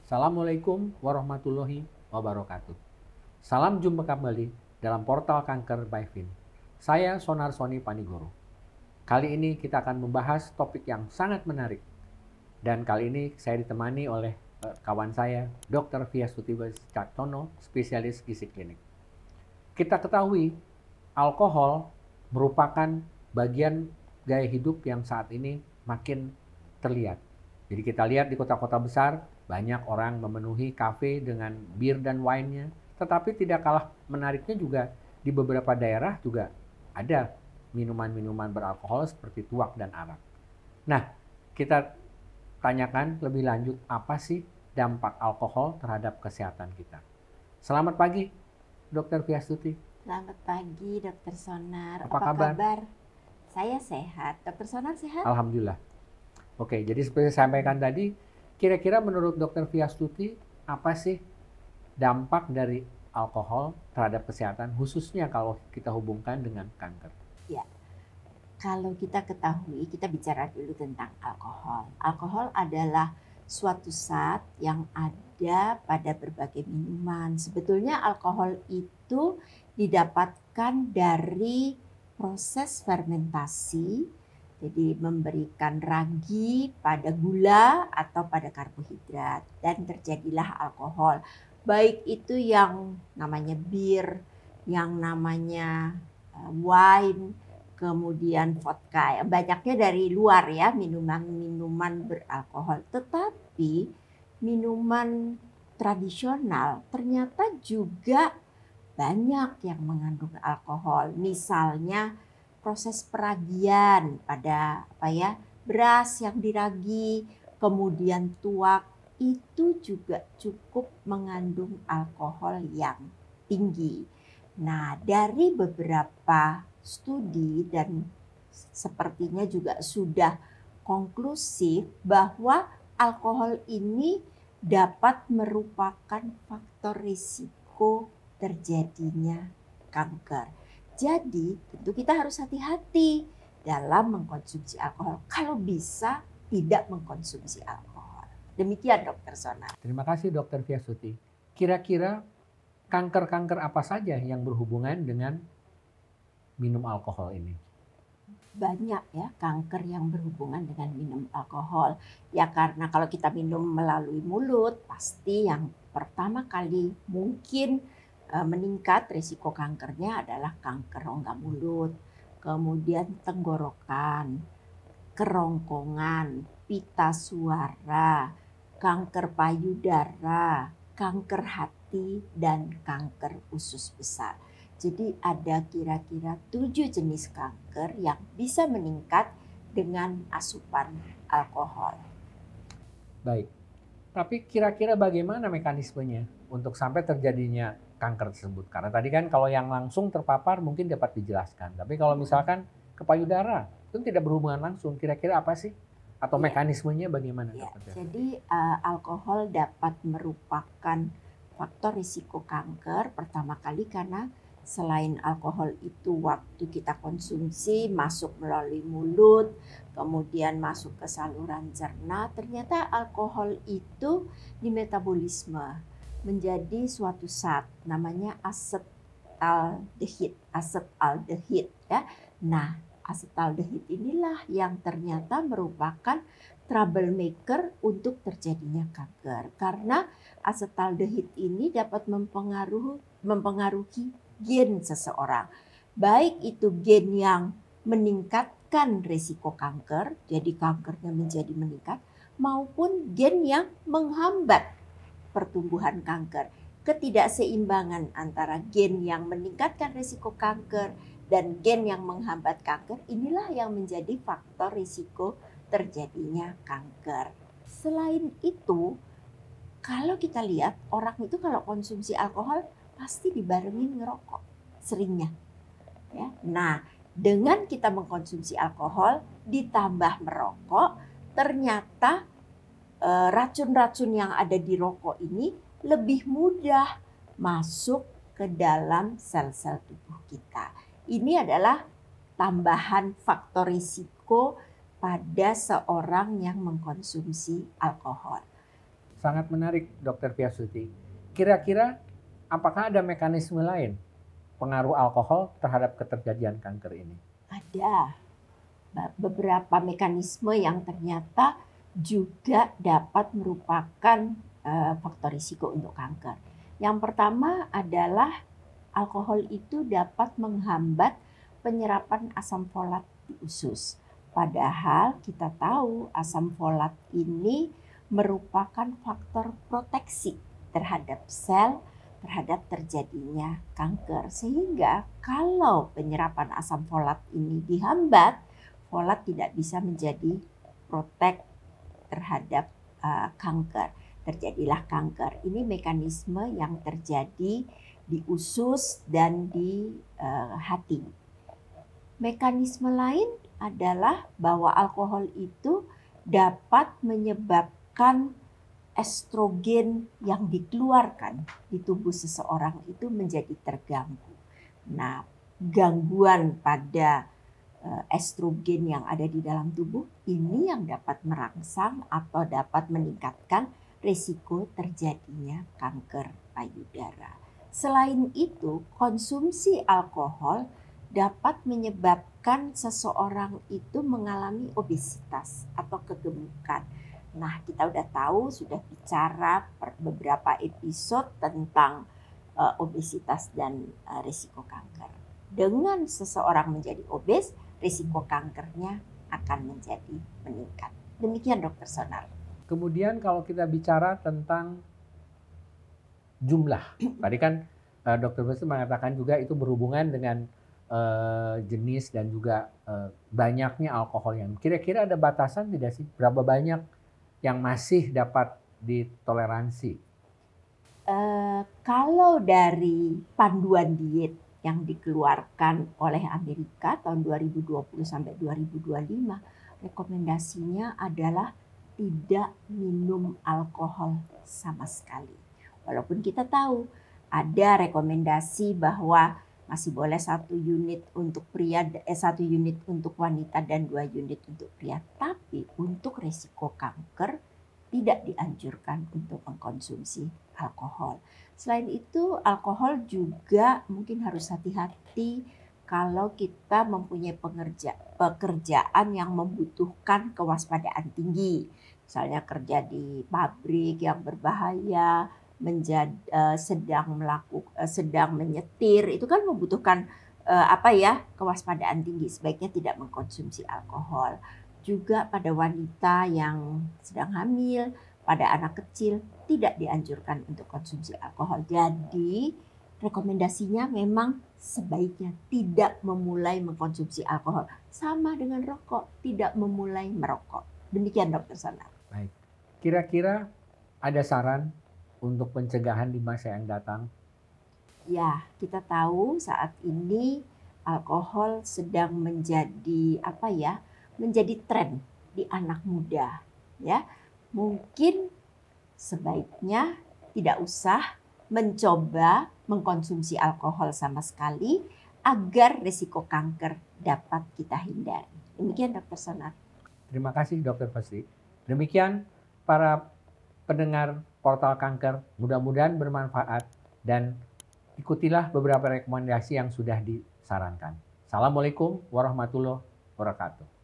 Assalamualaikum warahmatullahi wabarakatuh. Salam jumpa kembali dalam portal Kanker by Vin. Saya Sonar Soni Panigoro. Kali ini kita akan membahas topik yang sangat menarik. Dan kali ini saya ditemani oleh kawan saya, Dr. Viastuti Caktono, spesialis gizi klinik. Kita ketahui alkohol merupakan bagian gaya hidup yang saat ini makin terlihat. Jadi kita lihat di kota-kota besar, banyak orang memenuhi kafe dengan bir dan wine-nya. Tetapi tidak kalah menariknya juga di beberapa daerah juga ada minuman-minuman beralkohol seperti tuak dan arak. Nah, kita tanyakan lebih lanjut apa sih dampak alkohol terhadap kesehatan kita. Selamat pagi, Dr. Viastuti. Selamat pagi, Dr. Sonar. Apa kabar? Saya sehat. Dr. Sonar sehat? Alhamdulillah. Oke, jadi seperti saya sampaikan tadi, kira-kira menurut Dr. Viastuti, apa sih dampak dari alkohol terhadap kesehatan, khususnya kalau kita hubungkan dengan kanker? Ya, kalau kita ketahui, kita bicara dulu tentang alkohol. Alkohol adalah suatu zat yang ada pada berbagai minuman. Sebetulnya alkohol itu didapatkan dari proses fermentasi, jadi memberikan ragi pada gula atau pada karbohidrat dan terjadilah alkohol. Baik itu yang namanya bir, yang namanya wine, kemudian vodka. Banyaknya dari luar ya, minuman-minuman beralkohol. Tetapi minuman tradisional ternyata juga banyak yang mengandung alkohol. Misalnya proses peragian pada beras yang diragi, kemudian tuak, itu juga cukup mengandung alkohol yang tinggi. Nah, dari beberapa studi dan sepertinya juga sudah konklusif bahwa alkohol ini dapat merupakan faktor risiko terjadinya kanker. Jadi tentu kita harus hati-hati dalam mengkonsumsi alkohol. Kalau bisa tidak mengkonsumsi alkohol. Demikian Dr. Sonar. Terima kasih Dr. Viastuti. Kira-kira kanker-kanker apa saja yang berhubungan dengan minum alkohol ini? Banyak ya kanker yang berhubungan dengan minum alkohol. Ya karena kalau kita minum melalui mulut, pasti yang pertama kali mungkin meningkat risiko kankernya adalah kanker rongga mulut, kemudian tenggorokan, kerongkongan, pita suara, kanker payudara, kanker hati, dan kanker usus besar. Jadi ada kira-kira 7 jenis kanker yang bisa meningkat dengan asupan alkohol. Baik, tapi kira-kira bagaimana mekanismenya untuk sampai terjadinya kanker tersebut? Karena tadi kan kalau yang langsung terpapar mungkin dapat dijelaskan. Tapi kalau misalkan ke payudara itu tidak berhubungan langsung, kira-kira apa sih? Atau mekanismenya bagaimana? Ya, jadi alkohol dapat merupakan faktor risiko kanker pertama kali karena selain alkohol itu waktu kita konsumsi masuk melalui mulut, kemudian masuk ke saluran cerna, ternyata alkohol itu di metabolisme menjadi suatu zat namanya asetaldehid ya. Nah, asetaldehid inilah yang ternyata merupakan troublemaker untuk terjadinya kanker karena asetaldehid ini dapat mempengaruhi gen seseorang. Baik itu gen yang meningkatkan risiko kanker, jadi kankernya menjadi meningkat, maupun gen yang menghambat pertumbuhan kanker. Ketidakseimbangan antara gen yang meningkatkan risiko kanker dan gen yang menghambat kanker inilah yang menjadi faktor risiko terjadinya kanker. Selain itu, kalau kita lihat orang itu kalau konsumsi alkohol pasti dibarengin ngerokok seringnya. Ya. Nah, dengan kita mengkonsumsi alkohol ditambah merokok, ternyata racun-racun yang ada di rokok ini lebih mudah masuk ke dalam sel-sel tubuh kita. Ini adalah tambahan faktor risiko pada seorang yang mengkonsumsi alkohol. Sangat menarik, Dokter Piasuti. Kira-kira apakah ada mekanisme lain pengaruh alkohol terhadap keterjadian kanker ini? Ada beberapa mekanisme yang ternyata juga dapat merupakan faktor risiko untuk kanker. Yang pertama adalah alkohol itu dapat menghambat penyerapan asam folat di usus. Padahal kita tahu asam folat ini merupakan faktor proteksi terhadap sel, terhadap terjadinya kanker. Sehingga kalau penyerapan asam folat ini dihambat, folat tidak bisa menjadi protek terhadap kanker. Terjadilah kanker. Ini mekanisme yang terjadi di usus dan di hati. Mekanisme lain adalah bahwa alkohol itu dapat menyebabkan estrogen yang dikeluarkan di tubuh seseorang itu menjadi terganggu. Nah, gangguan pada estrogen yang ada di dalam tubuh ini yang dapat merangsang atau dapat meningkatkan risiko terjadinya kanker payudara. Selain itu, konsumsi alkohol dapat menyebabkan seseorang itu mengalami obesitas atau kegemukan. Nah, kita sudah bicara beberapa episode tentang obesitas dan risiko kanker. Dengan seseorang menjadi obes, risiko kankernya akan menjadi meningkat. Demikian Dokter Sonar. Kemudian kalau kita bicara tentang jumlah, tadi kan Dokter Piasuti mengatakan juga itu berhubungan dengan jenis dan juga banyaknya alkohol yang kira-kira ada batasan tidak sih? Berapa banyak yang masih dapat ditoleransi? Kalau dari panduan diet yang dikeluarkan oleh Amerika tahun 2020 sampai 2025, rekomendasinya adalah tidak minum alkohol sama sekali. Walaupun kita tahu ada rekomendasi bahwa masih boleh 1 unit untuk pria, 1 unit untuk wanita dan 2 unit untuk pria. Tapi untuk risiko kanker tidak dianjurkan untuk mengkonsumsi alkohol. Selain itu, alkohol juga mungkin harus hati-hati kalau kita mempunyai pekerjaan yang membutuhkan kewaspadaan tinggi. Misalnya kerja di pabrik yang berbahaya, sedang menyetir, itu kan membutuhkan kewaspadaan tinggi. Sebaiknya tidak mengkonsumsi alkohol. Juga pada wanita yang sedang hamil, pada anak kecil tidak dianjurkan untuk konsumsi alkohol. Jadi rekomendasinya memang sebaiknya tidak memulai mengkonsumsi alkohol. Sama dengan rokok, tidak memulai merokok. Demikian Dokter Sonar. Baik. Kira-kira ada saran untuk pencegahan di masa yang datang? Ya, kita tahu saat ini alkohol sedang menjadi menjadi tren di anak muda, ya. Mungkin sebaiknya tidak usah mencoba mengkonsumsi alkohol sama sekali agar risiko kanker dapat kita hindari. Demikian Dokter Sonar. Terima kasih Dokter Piasuti. Demikian para pendengar Portal Kanker, mudah-mudahan bermanfaat dan ikutilah beberapa rekomendasi yang sudah disarankan. Assalamualaikum warahmatullahi wabarakatuh.